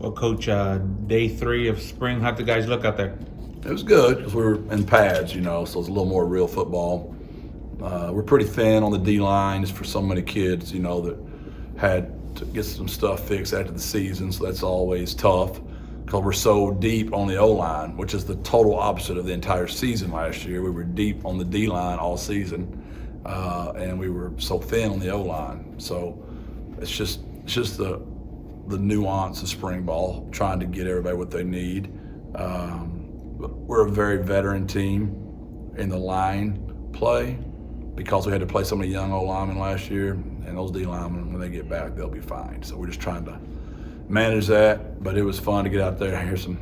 Well, Coach, day 3 of spring, how'd the guys look out there? It was good because we were in pads, so it's a little more real football. We're pretty thin on the D-line just for so many kids, that had to get some stuff fixed after the season, so that's always tough because we're so deep on the O-line, which is the total opposite of the entire season last year. We were deep on the D-line all season, and we were so thin on the O-line. So it's just the nuance of spring ball, trying to get everybody what they need. We're a very veteran team in the line play because we had to play so many young O-linemen last year, and those D-linemen, when they get back, they'll be fine. So we're just trying to manage that, but it was fun to get out there and hear some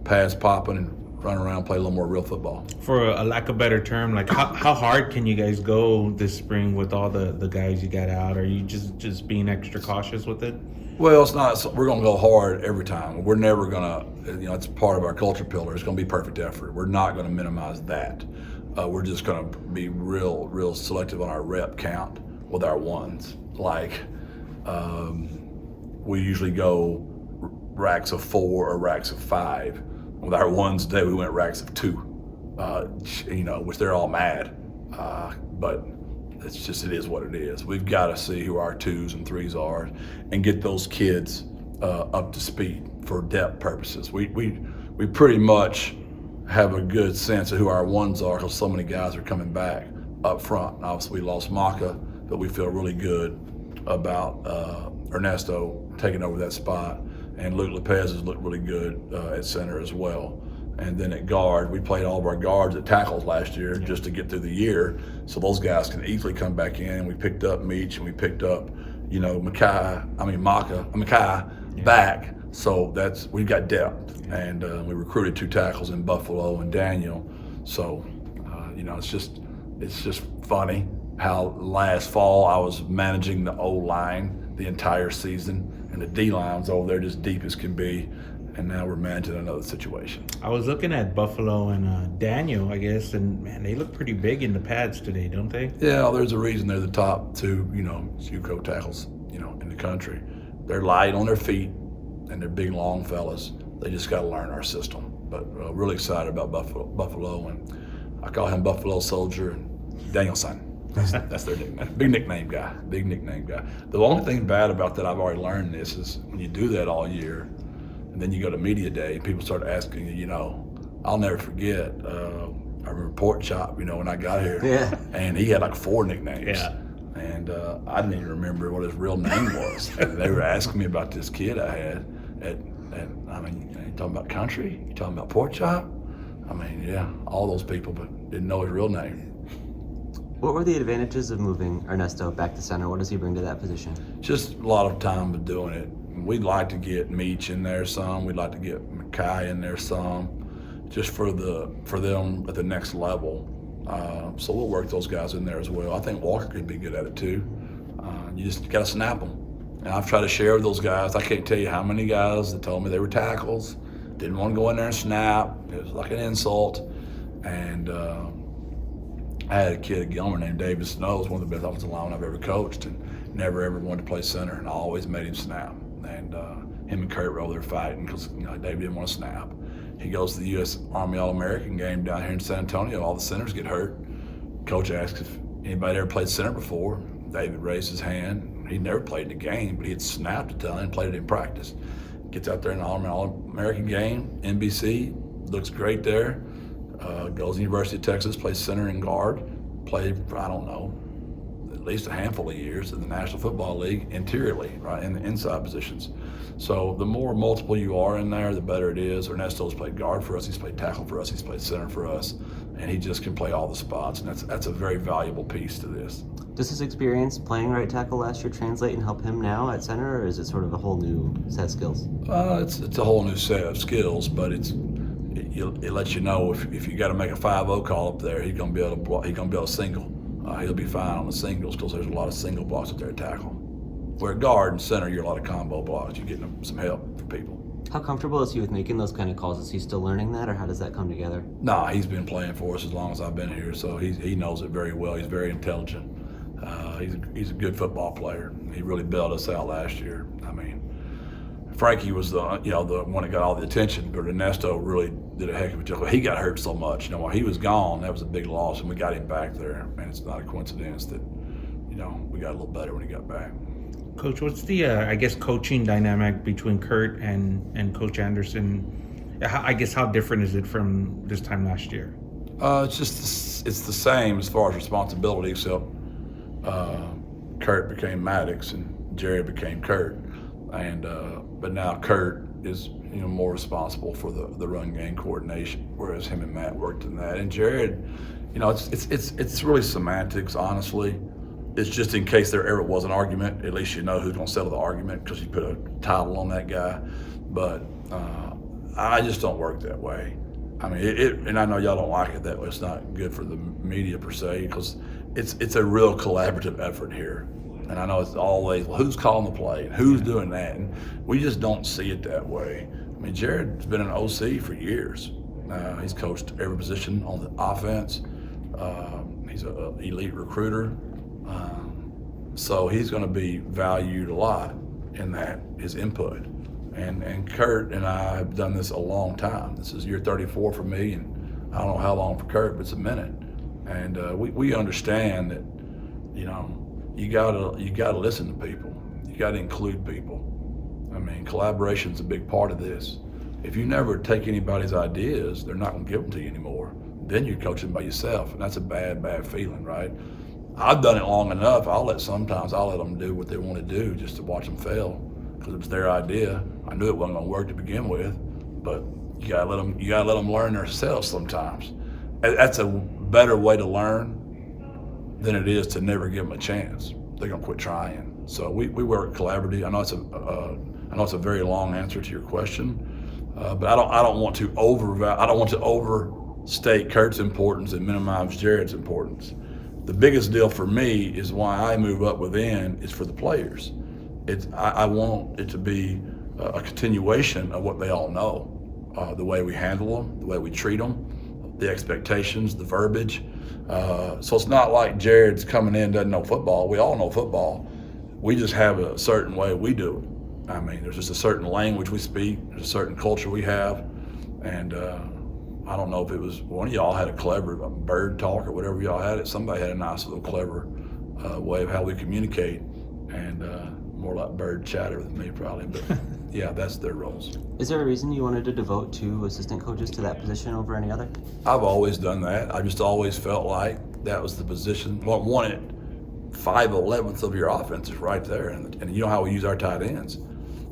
pads popping and run around, play a little more real football. For a lack of a better term, like how hard can you guys go this spring with all the guys you got out? Are you just being extra cautious with it? Well, it's not. We're going to go hard every time. We're never going to, it's part of our culture pillar. It's going to be perfect effort. We're not going to minimize that. We're just going to be real selective on our rep count with our ones. Like, we usually go racks of 4 or racks of 5. With our ones today, we went racks of 2, which they're all mad. But it is what it is. We've got to see who our 2s and 3s are and get those kids up to speed for depth purposes. We pretty much have a good sense of who our 1s are because so many guys are coming back up front. Obviously, we lost Maka, but we feel really good about Ernesto taking over that spot. And Luke Lopez has looked really good at center as well. And then at guard, we played all of our guards at tackles last year just to get through the year, so those guys can easily come back in. And we picked up Meach and we picked up, Mekhi back. So we've got depth. And we recruited 2 tackles in Buffalo and Daniel. So, it's just funny how last fall I was managing the O-line the entire season, and the D-line's over there just deep as can be. And now we're managing another situation. I was looking at Buffalo and Daniel, I guess, and man, they look pretty big in the pads today, don't they? Yeah, there's a reason they're the top 2, JUCO tackles, in the country. They're light on their feet, and they're big, long fellas. They just got to learn our system. But really excited about Buffalo, and I call him Buffalo Soldier and Danielson. That's their nickname. Big nickname guy. The only thing bad about that, I've already learned this, is when you do that all year, and then you go to media day, people start asking you, I'll never forget, I remember Pork Chop, when I got here. Yeah. And he had like 4 nicknames. Yeah. And I didn't even remember what his real name was. And they were asking me about this kid I had. You talking about country? You talking about Pork Chop? Yeah, all those people, but didn't know his real name. What were the advantages of moving Ernesto back to center? What does he bring to that position? Just a lot of time of doing it. We'd like to get Meach in there some. We'd like to get Mekhi in there some, just for them at the next level. So we'll work those guys in there as well. I think Walker could be good at it too. You just got to snap them. And I've tried to share with those guys. I can't tell you how many guys that told me they were tackles, didn't want to go in there and snap. It was like an insult. And I had a kid at Gilmer named David Snow, was one of the best offensive linemen I've ever coached, and never ever wanted to play center, and I always made him snap. And him and Kurt were over there fighting because David didn't want to snap. He goes to the U.S. Army All-American game down here in San Antonio. All the centers get hurt. Coach asked if anybody ever played center before. David raised his hand. He'd never played in a game, but he had snapped a ton and played it in practice. Gets out there in the All-American game, NBC, looks great there. Goes to University of Texas, plays center and guard. Played for, I don't know, at least a handful of years in the National Football League interiorly, right, in the inside positions. So the more multiple you are in there, the better it is. Ernesto's played guard for us, he's played tackle for us, he's played center for us, and he just can play all the spots, and that's a very valuable piece to this. Does his experience playing right tackle last year translate and help him now at center, or is it sort of a whole new set of skills? It's a whole new set of skills, but it lets you know if you got to make a 5-0 call up there, he's gonna be able to single. He'll be fine on the singles because there's a lot of single blocks up there at tackle. Where at guard and center, you're a lot of combo blocks. You're getting some help for people. How comfortable is he with making those kind of calls? Is he still learning that, or how does that come together? Nah, he's been playing for us as long as I've been here, so he knows it very well. He's very intelligent. He's a good football player. He really bailed us out last year. Frankie was the one that got all the attention, but Ernesto really did a heck of a job. He got hurt so much. While he was gone, that was a big loss, and we got him back there. And it's not a coincidence that we got a little better when he got back. Coach, what's the coaching dynamic between Kurt and Coach Anderson? I guess how different is it from this time last year? It's the same as far as responsibility, except Kurt became Maddox and Jared became Kurt, and but now Kurt is more responsible for the run game coordination, whereas him and Matt worked in that. And Jared, it's really semantics, honestly. It's just in case there ever was an argument, at least you know who's going to settle the argument because you put a title on that guy. But I just don't work that way. I mean, and I know y'all don't like it that way. It's not good for the media per se, because it's a real collaborative effort here. And I know it's always, well, who's calling the play and who's doing that, and we just don't see it that way. I mean, Jared's been an OC for years. He's coached every position on the offense. He's an elite recruiter. So he's going to be valued a lot in that, his input. And Kurt and I have done this a long time. This is year 34 for me, and I don't know how long for Kurt, but it's a minute. And we understand that, you gotta listen to people. You gotta include people. I mean, collaboration's a big part of this. If you never take anybody's ideas, they're not gonna give them to you anymore. Then you're coaching by yourself, and that's a bad feeling, right? I've done it long enough. Sometimes I'll let them do what they want to do just to watch them fail, because it was their idea. I knew it wasn't going to work to begin with, but you gotta let them learn themselves sometimes. That's a better way to learn than it is to never give them a chance. They're gonna quit trying. So we work collaboratively. I know it's a very long answer to your question, but I don't want to overstate Kurt's importance and minimize Jared's importance. The biggest deal for me is why I move up within is for the players. I want it to be a continuation of what they all know, the way we handle them, the way we treat them, the expectations, the verbiage. So it's not like Jared's coming in, doesn't know football. We all know football. We just have a certain way we do it. I mean, there's just a certain language we speak, there's a certain culture we have, and I don't know if it was one of y'all had a clever bird talk or whatever y'all had it. Somebody had a nice little clever way of how we communicate, and more like bird chatter with me probably, but yeah, that's their roles. Is there a reason you wanted to devote 2 assistant coaches to that position over any other? I've always done that. I just always felt like that was the position. Well, 5/11 of your offense is right there, and you know how we use our tight ends.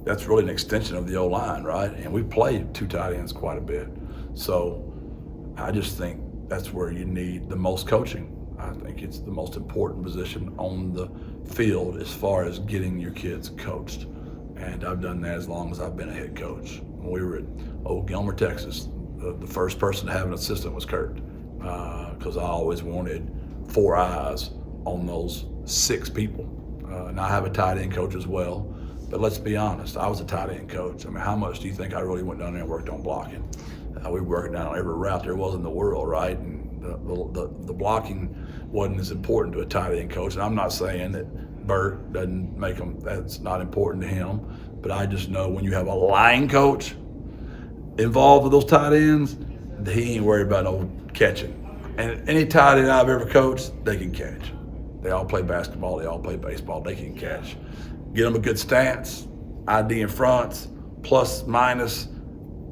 That's really an extension of the O-line, right? And we played 2 tight ends quite a bit. So I just think that's where you need the most coaching. I think it's the most important position on the field as far as getting your kids coached. And I've done that as long as I've been a head coach. When we were at Old Gilmer, Texas, the first person to have an assistant was Kurt, because I always wanted 4 eyes on those 6 people. And I have a tight end coach as well. But let's be honest, I was a tight end coach. I mean, how much do you think I really went down there and worked on blocking? We were working down on every route there was in the world, right? And the blocking wasn't as important to a tight end coach. And I'm not saying that Bert doesn't make them, that's not important to him. But I just know when you have a line coach involved with those tight ends, he ain't worried about no catching. And any tight end I've ever coached, they can catch. They all play basketball, they all play baseball, they can catch. Get them a good stance, ID in front, plus, minus,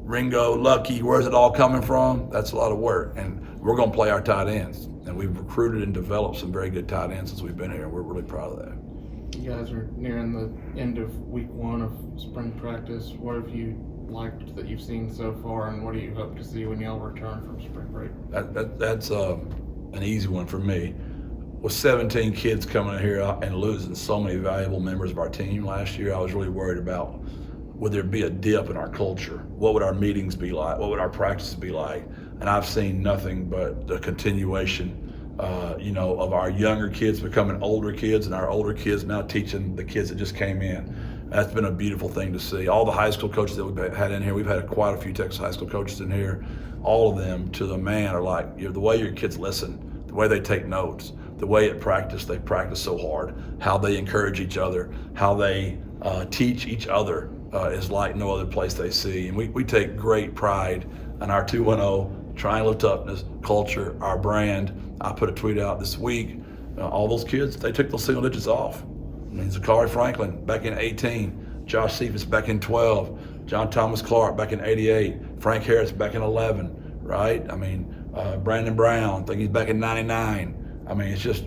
Ringo, Lucky, where's it all coming from? That's a lot of work. And we're going to play our tight ends. And we've recruited and developed some very good tight ends since we've been here, and we're really proud of that. You guys are nearing the end of week 1 of spring practice. What have you liked that you've seen so far, and what do you hope to see when y'all return from spring break? That's an easy one for me. With 17 kids coming in here and losing so many valuable members of our team last year, I was really worried about would there be a dip in our culture? What would our meetings be like? What would our practices be like? And I've seen nothing but the continuation, of our younger kids becoming older kids, and our older kids now teaching the kids that just came in. That's been a beautiful thing to see. All the high school coaches that we've had in here, we've had quite a few Texas high school coaches in here. All of them, to the man, are like, the way your kids listen, the way they take notes, the way at practice they practice so hard, how they encourage each other, how they teach each other is like no other place they see. And we take great pride in our 210 triangle toughness culture, our brand. I put a tweet out this week. All those kids, they took those single digits off. I mean, Zachary Franklin back in 18, Josh Cephas back in 12, John Thomas Clark back in 88, Frank Harris back in 11, right? I mean, Brandon Brown, I think he's back in 99. I mean, it's just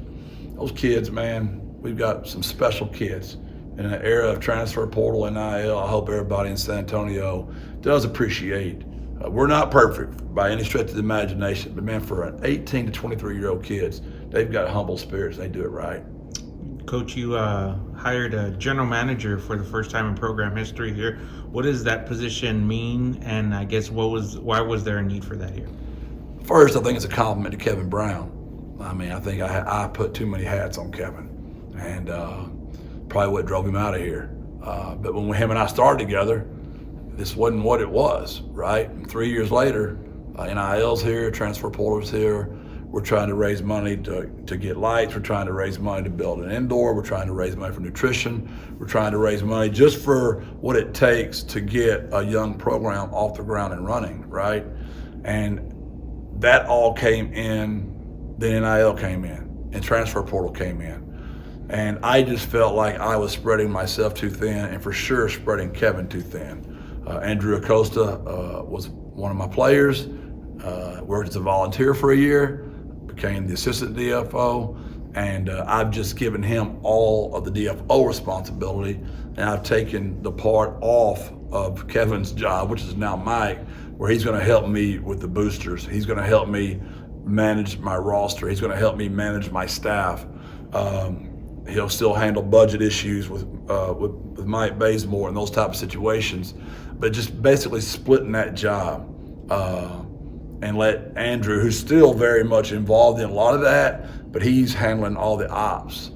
those kids, man. We've got some special kids. In an era of transfer portal and NIL, I hope everybody in San Antonio does appreciate. We're not perfect by any stretch of the imagination, but man, for an 18 to 23-year-old kids, they've got humble spirits. They do it right. Coach, you hired a general manager for the first time in program history here. What does that position mean? And I guess why was there a need for that here? First, I think it's a compliment to Kevin Brown. I mean, I think I put too many hats on Kevin, and probably what drove him out of here. But when him and I started together, this wasn't what it was, right? And 3 years later, NIL's here, transfer portal's here. We're trying to raise money to get lights. We're trying to raise money to build an indoor. We're trying to raise money for nutrition. We're trying to raise money just for what it takes to get a young program off the ground and running, right? And that all came in, then NIL came in, and transfer portal came in. And I just felt like I was spreading myself too thin, and for sure spreading Kevin too thin. Andrew Acosta was one of my players, worked as a volunteer for a year, became the assistant DFO, and I've just given him all of the DFO responsibility, and I've taken the part off of Kevin's job, which is now Mike, where he's going to help me with the boosters. He's going to help me manage my roster. He's going to help me manage my staff. He'll still handle budget issues with Mike Bazemore and those type of situations, but just basically splitting that job and let Andrew, who's still very much involved in a lot of that, but he's handling all the ops.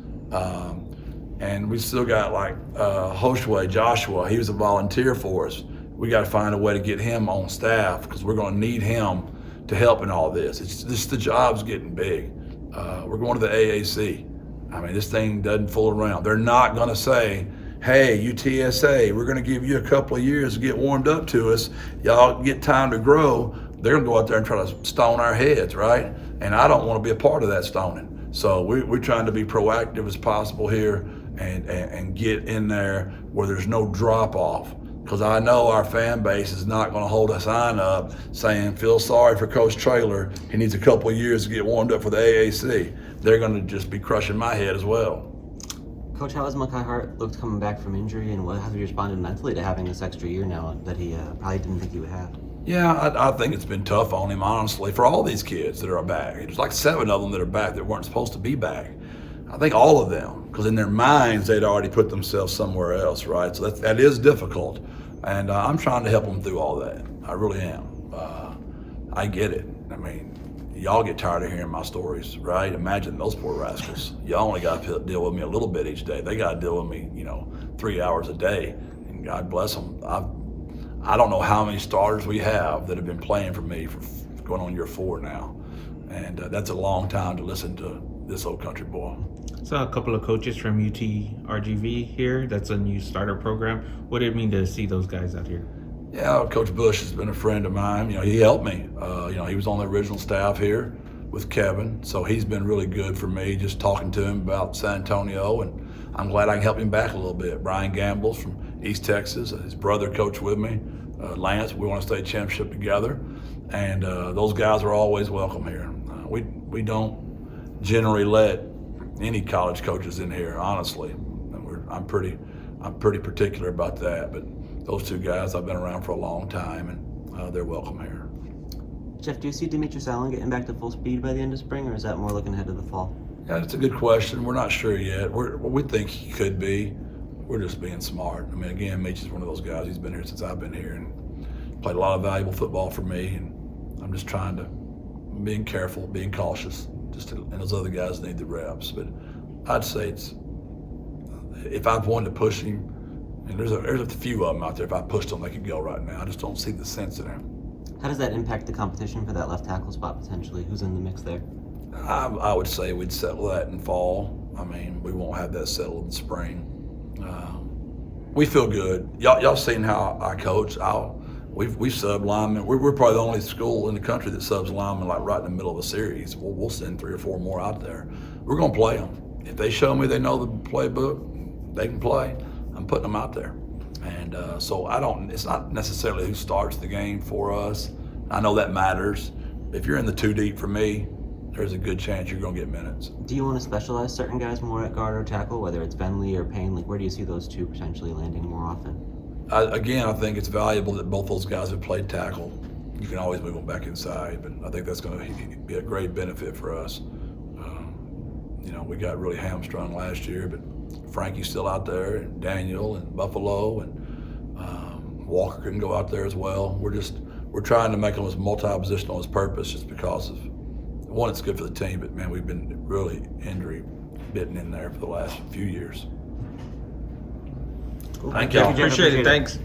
And we still got like Hoshway, Joshua, he was a volunteer for us. We got to find a way to get him on staff because we're going to need him to help in all this. It's just the job's getting big. We're going to the AAC. I mean, this thing doesn't fool around. They're not going to say, hey, UTSA, we're going to give you a couple of years to get warmed up to us. Y'all get time to grow. They're going to go out there and try to stone our heads, right? And I don't want to be a part of that stoning. So we're trying to be proactive as possible here and get in there where there's no drop off. Because I know our fan base is not going to hold a sign up saying, feel sorry for Coach Traylor. He needs a couple of years to get warmed up for the AAC. They're going to just be crushing my head as well. Coach, how has Mekhi Hart looked coming back from injury, and how have you responded mentally to having this extra year now that he probably didn't think he would have? Yeah, I think it's been tough on him, honestly, for all these kids that are back. There's like 7 of them that are back that weren't supposed to be back. I think all of them, because in their minds, they'd already put themselves somewhere else, right? So that is difficult. And I'm trying to help them through all that. I really am. I get it. I mean, y'all get tired of hearing my stories, right? Imagine those poor rascals. Y'all only got to deal with me a little bit each day. They got to deal with me, 3 hours a day. And God bless them. I don't know how many starters we have that have been playing for me for going on year 4 now. And that's a long time to listen to this old country boy. Saw a couple of coaches from UTRGV here. That's a new starter program. What did it mean to see those guys out here? Yeah, Coach Bush has been a friend of mine. He helped me. He was on the original staff here with Kevin, so he's been really good for me, just talking to him about San Antonio, and I'm glad I can help him back a little bit. Brian Gamble's from East Texas. His brother coached with me, Lance. We won a state championship together, and those guys are always welcome here. We don't generally let any college coaches in here, honestly. I'm pretty particular about that, but those 2 guys, I've been around for a long time, and they're welcome here. Jeff, do you see Demetrius Allen getting back to full speed by the end of spring, or is that more looking ahead to the fall? Yeah, that's a good question. We're not sure yet. We think he could be. We're just being smart. I mean, again, Meach is one of those guys. He's been here since I've been here and played a lot of valuable football for me, and I'm just trying to being careful, being cautious. And those other guys need the reps. But I'd say if I wanted to push him, and there's a few of them out there, if I pushed them, they could go right now. I just don't see the sense in them. How does that impact the competition for that left tackle spot potentially? Who's in the mix there? I would say we'd settle that in fall. I mean, we won't have that settled in spring. We feel good. Y'all seen how I coach. We sub linemen. We're probably the only school in the country that subs linemen like right in the middle of a series. We'll send 3 or 4 more out there. We're gonna play them. If they show me they know the playbook, they can play. I'm putting them out there. And so it's not necessarily who starts the game for us. I know that matters. If you're in the 2 deep for me, there's a good chance you're going to get minutes. Do you want to specialize certain guys more at guard or tackle, whether it's Bentley or Payne? Like, where do you see those two potentially landing more often? I think it's valuable that both those guys have played tackle. You can always move them back inside, but I think that's going to be a great benefit for us. We got really hamstrung last year, but Frankie's still out there, and Daniel and Buffalo, and Walker can go out there as well. We're trying to make them as multi-positional as purpose, just because of one, it's good for the team, but man, we've been really injury bitten in there for the last few years. Cool. Thank y'all. Appreciate it. Thanks.